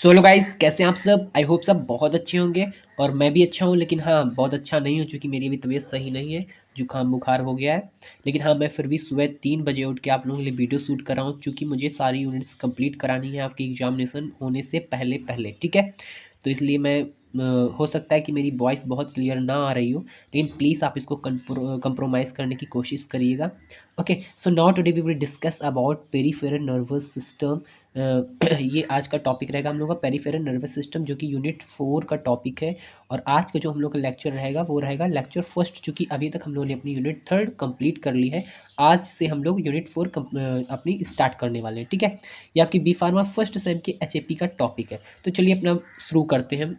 So hello guys, कैसे हैं आप सब। आई होप सब बहुत अच्छे होंगे और मैं भी अच्छा हूँ। लेकिन हाँ, बहुत अच्छा नहीं हूँ क्योंकि मेरी अभी तबीयत सही नहीं है, जुकाम बुखार हो गया है। लेकिन हाँ, मैं फिर भी सुबह 3 बजे उठ के आप लोगों के लिए वीडियो शूट कर रहा हूँ क्योंकि मुझे सारी यूनिट्स कंप्लीट करानी है आपकी एग्जामिनेशन होने से पहले पहले, ठीक है। तो इसलिए मैं हो सकता है कि मेरी वॉइस बहुत क्लियर ना आ रही हो, लेकिन प्लीज़ आप इसको कंप्रोमाइज़ करने की कोशिश करिएगा। Okay, so now today we will discuss about peripheral nervous system. ये आज का टॉपिक रहेगा हम लोग का पेरिफेरल नर्वस सिस्टम, जो कि यूनिट 4 का टॉपिक है। और आज का जो हम लोग का लेक्चर रहेगा वो रहेगा लेक्चर फर्स्ट, चूँकि अभी तक हम लोगों ने अपनी यूनिट 3 कंप्लीट कर ली है। आज से हम लोग यूनिट 4 अपनी स्टार्ट करने वाले हैं, ठीक है। ये आपकी बी फार्मा फर्स्ट सेम के एचएपी का टॉपिक है। तो चलिए अपना शुरू करते हैं।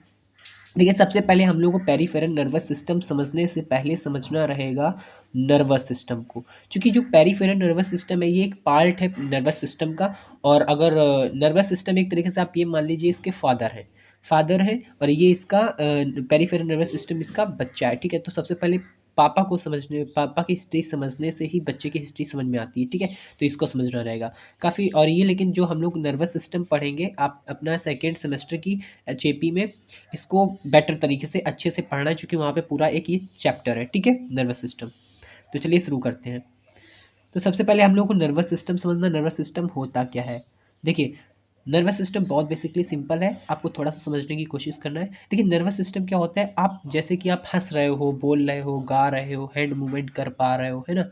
देखिए, सबसे पहले हम लोग को पेरिफेरल नर्वस सिस्टम समझने से पहले समझना रहेगा नर्वस सिस्टम को, क्योंकि जो पेरिफेरल नर्वस सिस्टम है ये एक पार्ट है नर्वस सिस्टम का। और अगर नर्वस सिस्टम एक तरीके से आप ये मान लीजिए इसके फादर हैं और ये इसका पेरिफेरल नर्वस सिस्टम इसका बच्चा है, ठीक है। तो सबसे पहले पापा की हिस्ट्री समझने से ही बच्चे की हिस्ट्री समझ में आती है, ठीक है। तो इसको समझना रहेगा काफ़ी। और ये लेकिन जो हम लोग नर्वस सिस्टम पढ़ेंगे आप अपना सेकेंड सेमेस्टर की एचएपी में, इसको बेटर तरीके से अच्छे से पढ़ना है क्योंकि वहाँ पे पूरा एक ये चैप्टर है, ठीक है, नर्वस सिस्टम। तो चलिए शुरू करते हैं। तो सबसे पहले हम लोग को नर्वस सिस्टम समझना, नर्वस सिस्टम होता क्या है। देखिए, नर्वस सिस्टम बहुत बेसिकली सिंपल है, आपको थोड़ा सा समझने की कोशिश करना है। देखिए, नर्वस सिस्टम क्या होता है, आप जैसे कि आप हंस रहे हो, बोल रहे हो, गा रहे हो, हैंड मूवमेंट कर पा रहे हो, है ना।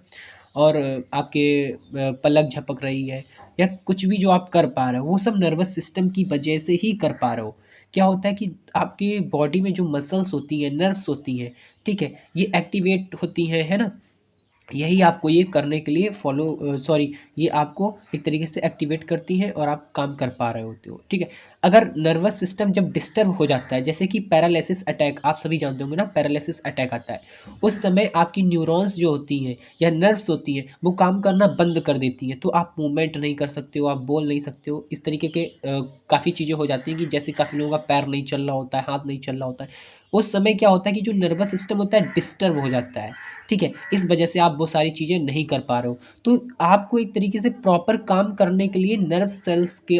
और आपके पलक झपक रही है या कुछ भी जो आप कर पा रहे हो वो सब नर्वस सिस्टम की वजह से ही कर पा रहे हो। क्या होता है कि आपके बॉडी में जो मसल्स होती हैं, नर्व्स होती हैं, ठीक है, ये एक्टिवेट होती हैं, है ना। यही आपको ये करने के लिए ये आपको एक तरीके से एक्टिवेट करती हैं और आप काम कर पा रहे होते हो, ठीक है। अगर नर्वस सिस्टम जब डिस्टर्ब हो जाता है, जैसे कि पैरालिसिस अटैक, आप सभी जानते होंगे ना, पैरालिसिस अटैक आता है। उस समय आपकी न्यूरॉन्स जो होती हैं या नर्व्स होती हैं वो काम करना बंद कर देती हैं, तो आप मूवमेंट नहीं कर सकते हो, आप बोल नहीं सकते हो। इस तरीके के काफ़ी चीज़ें हो जाती हैं कि जैसे काफ़ी लोगों का पैर नहीं चल रहा होता है, हाथ नहीं चल रहा होता है। उस समय क्या होता है कि जो नर्वस सिस्टम होता है डिस्टर्ब हो जाता है, ठीक है। इस वजह से आप वो सारी चीज़ें नहीं कर पा रहे हो। तो आपको एक तरीके से प्रॉपर काम करने के लिए नर्व सेल्स के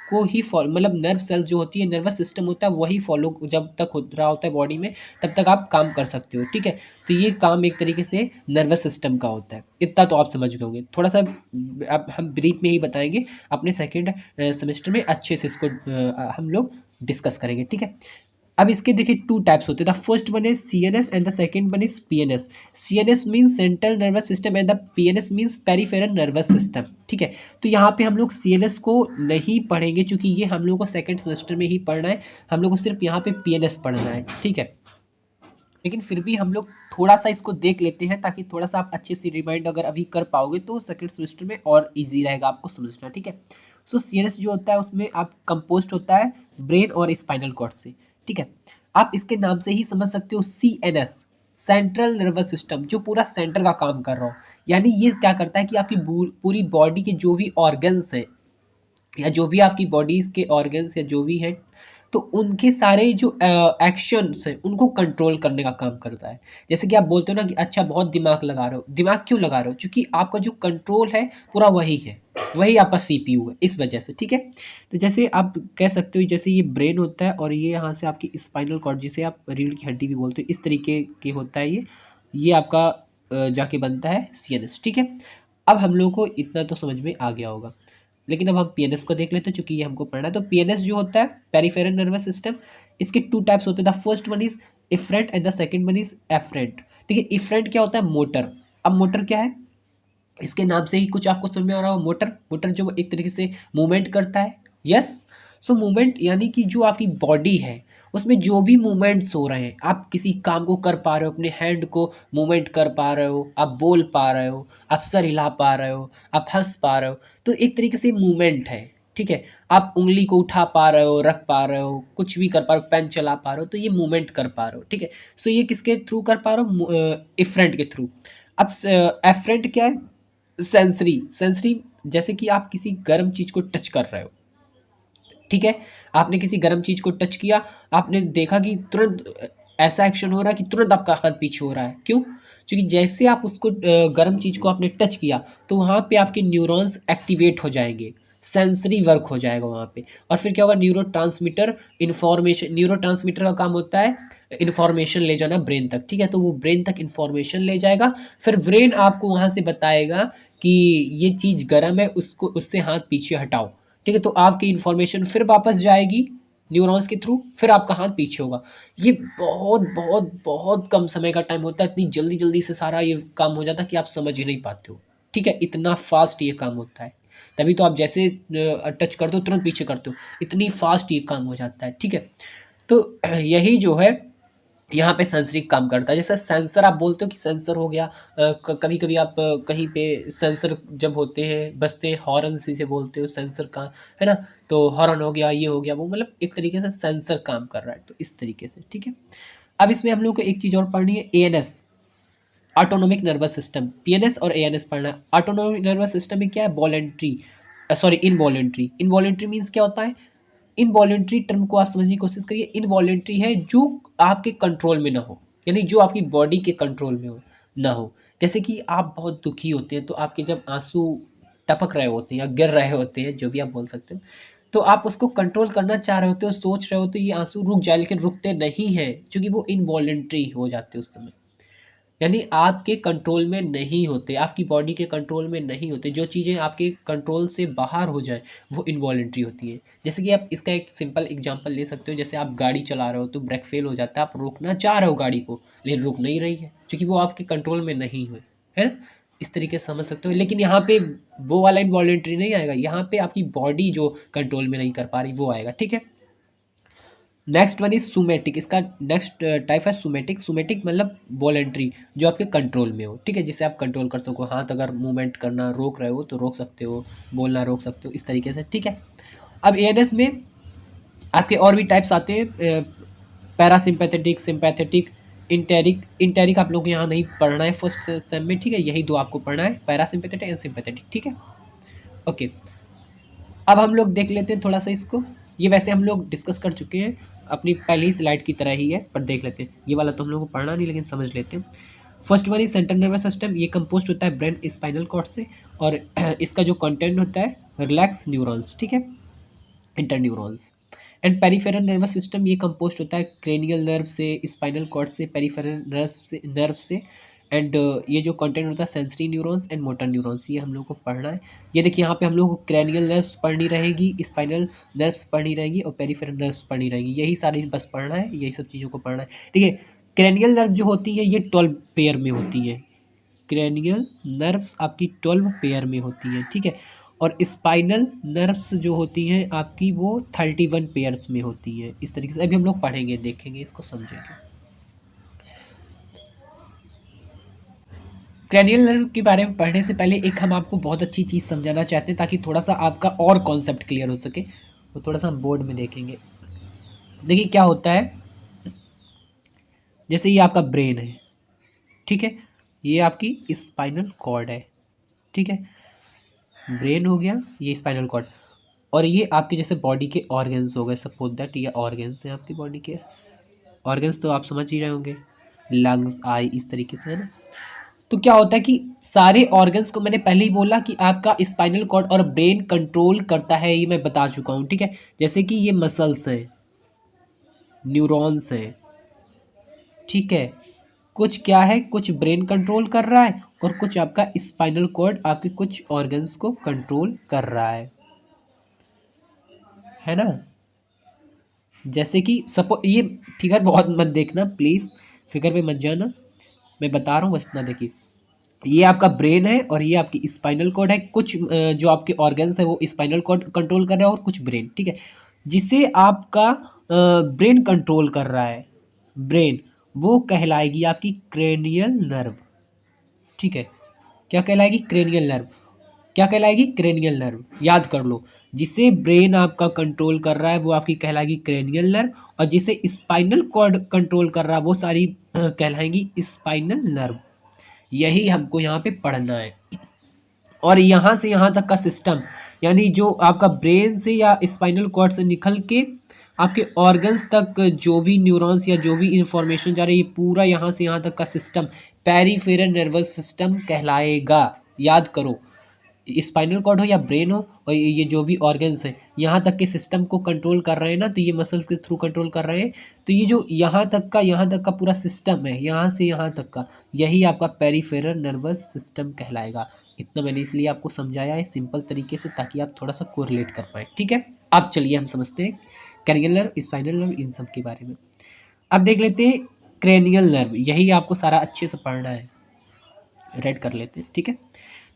को ही फॉलो, मतलब नर्व सेल्स जो होती है, नर्वस सिस्टम होता है वही फॉलो जब तक हो रहा होता है बॉडी में, तब तक आप काम कर सकते हो, ठीक है। तो ये काम एक तरीके से नर्वस सिस्टम का होता है। इतना तो आप समझ गए होंगे। थोड़ा सा अब हम ब्रीफ में ही बताएंगे, अपने सेकेंड सेमेस्टर में अच्छे से इसको हम लोग डिस्कस करेंगे, ठीक है। अब इसके देखिए 2 टाइप्स होते हैं। The first one is CNS and the second one is PNS. CNS means central nervous system and the PNS means peripheral nervous system, ठीक है। तो यहाँ पे हम लोग सीएनएस को नहीं पढ़ेंगे क्योंकि ये हम लोग को सेकंड सेमेस्टर में ही पढ़ना है। हम लोग को सिर्फ यहाँ पे पीएनएस पढ़ना है, ठीक है। लेकिन फिर भी हम लोग थोड़ा सा इसको देख लेते हैं ताकि थोड़ा सा आप अच्छे से रिमाइंड अगर अभी कर पाओगे तो सेकंड सेमेस्टर में और इजी रहेगा आपको समझना, ठीक है। सो सीएनएस जो होता है उसमें आप कंपोस्ट होता है ब्रेन और स्पाइनल कॉर्ड से, ठीक है। आप इसके नाम से ही समझ सकते हो, सीएनएस सेंट्रल नर्वस सिस्टम, जो पूरा सेंटर का काम कर रहा हो। यानी ये क्या करता है कि आपकी पूरी बॉडी के जो भी ऑर्गन्स हैं या जो भी आपकी बॉडीज़ के ऑर्गन्स या जो भी हैं, तो उनके सारे जो एक्शंस हैं उनको कंट्रोल करने का काम करता है। जैसे कि आप बोलते हो ना कि अच्छा बहुत दिमाग लगा रहे हो, दिमाग क्यों लगा रहे हो, क्योंकि आपका जो कंट्रोल है पूरा वही है, वही आपका सीपीयू है, इस वजह से, ठीक है। तो जैसे आप कह सकते हो, जैसे ये ब्रेन होता है और ये यहाँ से आपकी स्पाइनल कॉर्ड, जिसे आप रीढ़ की हड्डी भी बोलते हो, इस तरीके के होता है ये आपका जाके बनता है सीएनएस, ठीक है। अब हम लोग को इतना तो समझ में आ गया होगा। लेकिन अब हम पीएनएस को देख लेते हैं क्योंकि ये हमको पढ़ना है। तो पीएनएस जो होता है पेरिफेरल नर्वस सिस्टम, इसके 2 टाइप्स होते हैं। The first one is afferent and the second one is efferent. देखिए, इफरेंट क्या होता है, मोटर। अब मोटर क्या है, इसके नाम से ही कुछ आपको समझ में आ रहा हो। मोटर, मोटर जो एक तरीके से मूवमेंट करता है, यस। सो मूवमेंट यानी कि जो आपकी बॉडी है उसमें जो भी मूवमेंट्स हो रहे हैं, आप किसी काम को कर पा रहे हो, अपने हैंड को मूवमेंट कर पा रहे हो, आप बोल पा रहे हो, आप सर हिला पा रहे हो, आप हंस पा रहे हो, तो एक तरीके से मूवमेंट है, ठीक है। आप उंगली को उठा पा रहे हो, रख पा रहे हो, कुछ भी कर पा रहे हो, पेन चला पा रहे हो, तो ये मूवमेंट कर पा रहे हो, ठीक है। सो ये किसके थ्रू कर पा रहे हो, इफरेंट के थ्रू। अब एफरेंट क्या है, सेंसरी। सेंसरी जैसे कि आप किसी गर्म चीज़ को टच कर रहे हो, ठीक है। आपने किसी गर्म चीज़ को टच किया, आपने देखा कि तुरंत ऐसा एक्शन हो रहा है कि तुरंत आपका हाथ पीछे हो रहा है, क्यों? क्योंकि जैसे आप उसको गर्म चीज़ को आपने टच किया तो वहाँ पे आपके न्यूरॉन्स एक्टिवेट हो जाएंगे, सेंसरी वर्क हो जाएगा वहाँ पे। और फिर क्या होगा, न्यूरो ट्रांसमीटर का काम होता है इन्फॉर्मेशन ले जाना ब्रेन तक, ठीक है। तो वो ब्रेन तक इन्फॉर्मेशन ले जाएगा, फिर ब्रेन आपको वहाँ से बताएगा कि ये चीज़ गर्म है, उसको उससे हाथ पीछे हटाओ, ठीक है। तो आपकी इन्फॉर्मेशन फिर वापस जाएगी न्यूरॉन्स के थ्रू, फिर आपका हाथ पीछे होगा। ये बहुत बहुत बहुत कम समय का टाइम होता है, इतनी जल्दी जल्दी से सारा ये काम हो जाता है कि आप समझ ही नहीं पाते हो, ठीक है। इतना फास्ट ये काम होता है, तभी तो आप जैसे टच कर दो तुरंत पीछे करते हो, इतनी फास्ट ये काम हो जाता है, ठीक है। तो यही जो है यहाँ पे सेंसरी काम करता है। जैसे सेंसर आप बोलते हो कि सेंसर हो गया, कभी कभी आप कहीं पे सेंसर जब होते हैं बजते हैं, हॉर्न से बोलते हो सेंसर का, है ना। तो हॉर्न हो गया, ये हो गया, वो मतलब एक तरीके से सेंसर काम कर रहा है, तो इस तरीके से, ठीक है। अब इसमें हम लोग को एक चीज़ और पढ़नी है, ANS, autonomic nervous system. PNS और एएनएस पढ़ना है। ऑटोनोमिक नर्वस सिस्टम में क्या है, voluntary, sorry involuntary. Involuntary means क्या होता है, इनवॉलेंट्री टर्म को आप समझने की कोशिश करिए। इनवॉलेंट्री है जो आपके कंट्रोल में ना हो, यानी जो आपकी बॉडी के कंट्रोल में हो ना हो। जैसे कि आप बहुत दुखी होते हैं तो आपके जब आंसू टपक रहे होते हैं या गिर रहे होते हैं, जो भी आप बोल सकते हो, तो आप उसको कंट्रोल करना चाह रहे होते हो, सोच रहे होते हो ये आंसू रुक जाए, लेकिन रुकते नहीं हैं क्योंकि वो इनवॉलेंट्री हो जाते हैं उस समय, यानी आपके कंट्रोल में नहीं होते, आपकी बॉडी के कंट्रोल में नहीं होते। जो चीज़ें आपके कंट्रोल से बाहर हो जाए वो इनवॉलेंट्री होती है। जैसे कि आप इसका एक सिंपल एग्जांपल ले सकते हो, जैसे आप गाड़ी चला रहे हो तो ब्रेक फेल हो जाता है, आप रोकना चाह रहे हो गाड़ी को लेकिन रुक नहीं रही है क्योंकि वो आपके कंट्रोल में नहीं हुए, है ना। इस तरीके से समझ सकते हो, लेकिन यहाँ पे वो वाला इनवॉलेंट्री नहीं आएगा, यहाँ पे आपकी बॉडी जो कंट्रोल में नहीं कर पा रही वो आएगा, ठीक है। Next one is somatic. इसका नेक्स्ट टाइप है सुमेटिक। सुमेटिक मतलब वॉलेंट्री, जो आपके कंट्रोल में हो, ठीक है, जिसे आप कंट्रोल कर सको। हाथ अगर मूवमेंट करना रोक रहे हो तो रोक सकते हो, बोलना रोक सकते हो, इस तरीके से, ठीक है। अब एएनएस में आपके और भी टाइप्स आते हैं, पैरासिम्पैथेटिक, सिंपैथेटिक, इंटेरिक। इंटेरिक आप लोग को यहाँ नहीं पढ़ना है फर्स्ट सेम में, ठीक है। यही दो आपको पढ़ना है, पैरासिम्पैथेटिक एंड सिंपैथेटिक, ठीक है, ओके। अब हम लोग देख लेते हैं थोड़ा सा इसको। ये वैसे हम लोग डिस्कस कर चुके हैं, अपनी पहली स्लाइड की तरह ही है, पर देख लेते हैं। ये वाला तो हम लोग को पढ़ना नहीं, लेकिन समझ लेते हैं। First one is central nervous system. ये कंपोस्ट होता है ब्रेन स्पाइनल कॉर्ड से, और इसका जो कंटेंट होता है रिलैक्स न्यूरॉन्स, ठीक है, interneurons. And peripheral nervous system ये कंपोस्ट होता है क्रेनियल नर्व से, स्पाइनल कॉर्ड से, पेरिफेरल नर्व से एंड ये जो कंटेंट होता है sensory neurons and motor neurons, ये हम लोग को पढ़ना है। ये देखिए यहाँ पे हम लोग को क्रैनियल नर्व्स पढ़नी रहेगी, स्पाइनल नर्व्स पढ़नी रहेगी और पेरिफेरल नर्व्स पढ़नी रहेगी, यही सारी बस पढ़ना है, यही सब चीज़ों को पढ़ना है। देखिए क्रैनियल नर्व जो होती है ये 12 पेयर में होती है। क्रैनियल नर्व्स आपकी 12 पेयर में होती हैं, ठीक है। और स्पाइनल नर्व्स जो होती हैं आपकी वो 31 पेयर्स में होती हैं। इस तरीके से अभी हम लोग पढ़ेंगे, देखेंगे, इसको समझेंगे। क्रैनियल नर्व के बारे में पढ़ने से पहले एक हम आपको बहुत अच्छी चीज़ समझाना चाहते हैं ताकि थोड़ा सा आपका और कॉन्सेप्ट क्लियर हो सके। तो थोड़ा सा हम बोर्ड में देखेंगे। देखिए क्या होता है, जैसे ये आपका ब्रेन है, ठीक है, ये आपकी स्पाइनल कॉर्ड है, ठीक है, ब्रेन हो गया, ये स्पाइनल कॉर्ड, और ये आपके जैसे बॉडी के ऑर्गन्स हो गए। सपोज दैट ये ऑर्गन्स हैं आपकी बॉडी के। ऑर्गन्स तो आप समझ ही रहे होंगे, लंग्स, आई, इस तरीके से, है ना। तो क्या होता है कि सारे ऑर्गन्स को मैंने पहले ही बोला कि आपका स्पाइनल कॉर्ड और ब्रेन कंट्रोल करता है, ये मैं बता चुका हूँ, ठीक है। जैसे कि ये मसल्स हैं, न्यूरॉन्स हैं, ठीक है, कुछ क्या है, कुछ ब्रेन कंट्रोल कर रहा है और कुछ आपका स्पाइनल कॉर्ड आपके कुछ ऑर्गन्स को कंट्रोल कर रहा है ना। जैसे कि सपो ये फिगर बहुत मत देखना प्लीज़, फिगर पे मत जाना, मैं बता रहा हूँ बस इतना देखिए। ये आपका ब्रेन है और ये आपकी स्पाइनल कॉर्ड है। कुछ जो आपके ऑर्गन्स है वो स्पाइनल कॉर्ड कंट्रोल कर रहा है और कुछ ब्रेन, ठीक है। जिसे आपका ब्रेन कंट्रोल कर रहा है, ब्रेन, वो कहलाएगी आपकी क्रेनियल नर्व, ठीक है। क्या कहलाएगी, क्रेनियल नर्व। क्या कहलाएगी, क्रेनियल नर्व, याद कर लो। जिसे ब्रेन आपका कंट्रोल कर रहा है वो आपकी कहलाएगी क्रेनियल नर्व, और जिसे स्पाइनल कॉर्ड कंट्रोल कर रहा है वो सारी कहलाएंगी स्पाइनल नर्व। यही हमको यहाँ पे पढ़ना है। और यहाँ से यहाँ तक का सिस्टम, यानी जो आपका ब्रेन से या स्पाइनल कॉर्ड से निकल के आपके ऑर्गन्स तक जो भी न्यूरॉन्स या जो भी इंफॉर्मेशन जा रही है, पूरा यहाँ से यहाँ तक का सिस्टम पेरिफेरल नर्वस सिस्टम कहलाएगा। याद करो, स्पाइनल कॉर्ड हो या ब्रेन हो, और ये जो भी ऑर्गन्स हैं यहाँ तक के सिस्टम को कंट्रोल कर रहे हैं ना, तो ये मसल्स के थ्रू कंट्रोल कर रहे हैं। तो ये जो यहाँ तक का पूरा सिस्टम है, यहाँ से यहाँ तक का, यही आपका पेरिफेरल नर्वस सिस्टम कहलाएगा। इतना मैंने इसलिए आपको समझाया है सिंपल तरीके से, ताकि आप थोड़ा सा कोरिलेट कर पाए, ठीक है। अब चलिए हम समझते हैं क्रेनियल नर्व, स्पाइनल नर्व, इन सब के बारे में। अब देख लेते हैं क्रेनियल नर्व, यही आपको सारा अच्छे से पढ़ना है, रेड कर लेते हैं, ठीक है।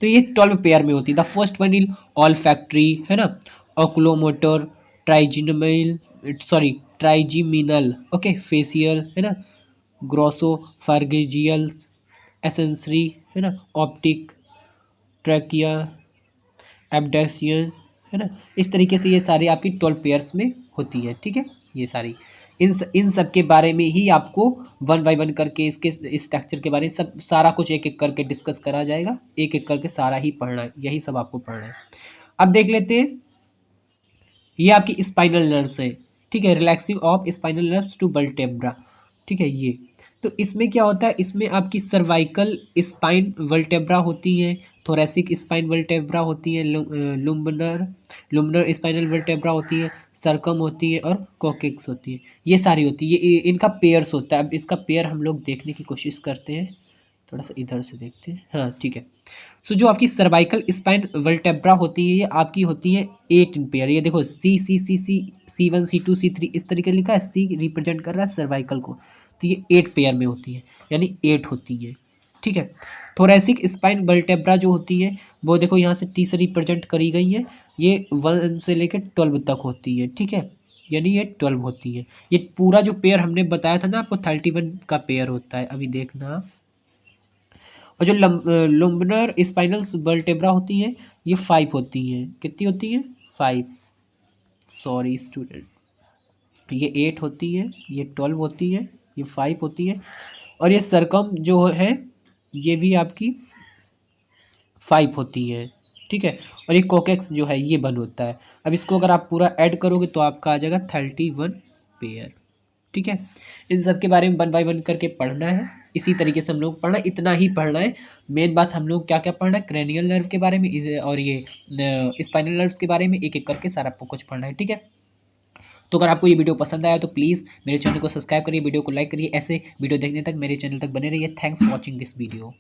तो ये 12 पेयर में होती है। The first one is olfactory, है ना, oculomotor, trigeminal, sorry trigeminal, okay, facial, है ना, ग्रोसो फार्गेजियल्स, एसेंसरी, है ना, ऑप्टिक, ट्रैकिया, एब्डेक्सियन, है ना। इस तरीके से ये सारी आपकी 12 पेयर्स में होती है, ठीक है। ये सारी इन सब के बारे में ही आपको वन बाय वन करके इसके स्ट्रक्चर के बारे में सब सारा कुछ एक एक करके डिस्कस करा जाएगा, एक एक करके सारा ही पढ़ना है, यही सब आपको पढ़ना है। अब देख लेते हैं, ये आपकी स्पाइनल नर्व्स है, ठीक है, relaxing of spinal nerves to vertebra, ठीक है। ये तो इसमें क्या होता है, इसमें आपकी सर्वाइकल स्पाइन वर्टेब्रा होती है, थोरेसिक स्पाइन वर्टेब्रा होती है, लुम्बनर स्पाइनल वर्टेब्रा होती है, सर्कम होती है, और कोकेक्स होती है। ये सारी होती है, ये इनका पेयर्स होता है। अब इसका पेयर हम लोग देखने की कोशिश करते हैं, थोड़ा सा इधर से देखते हैं, हाँ ठीक है। सो जो आपकी सर्वाइकल स्पाइन वर्टेब्रा होती है, ये आपकी होती है 8 इन पेयर। ये देखो C1 C2 C3 इस तरीके लिखा है, C रिप्रेजेंट कर रहा है सर्वाइकल को, तो ये 8 पेयर में होती है, यानी 8 होती है, ठीक है। थोरेसिक स्पाइन वर्टेब्रा जो होती है वो देखो यहाँ से T से रिप्रेजेंट करी गई है, ये 1 से लेकर 12 तक होती है, ठीक है, यानी ये 12 होती है। ये पूरा जो पेयर हमने बताया था ना आपको 31 का पेयर होता है, अभी देखना। और जो लुम्बनर स्पाइनल वर्टेब्रा होती हैं, ये 5 होती हैं। कितनी होती हैं? 5, सॉरी स्टूडेंट, ये 8 होती है, ये 12 होती है, ये 5 होती है, और ये सरकम जो है ये भी आपकी 5 होती है, ठीक है। और ये कोकेक्स जो है ये 1 होता है। अब इसको अगर आप पूरा ऐड करोगे तो आपका आ जाएगा 31 पेयर, ठीक है। इन सब के बारे में 1 बाय 1 करके पढ़ना है, इसी तरीके से हम लोग पढ़ना है, इतना ही पढ़ना है। मेन बात हम लोग क्या क्या पढ़ना है, क्रेनियल नर्व के बारे में और ये स्पाइनल नर्व्स के बारे में एक एक करके सारा आपको कुछ पढ़ना है, ठीक है। तो अगर आपको ये वीडियो पसंद आया तो प्लीज़ मेरे चैनल को सब्सक्राइब करिए, वीडियो को लाइक करिए, ऐसे वीडियो देखने तक मेरे चैनल तक बने रहिए। Thanks for watching this video.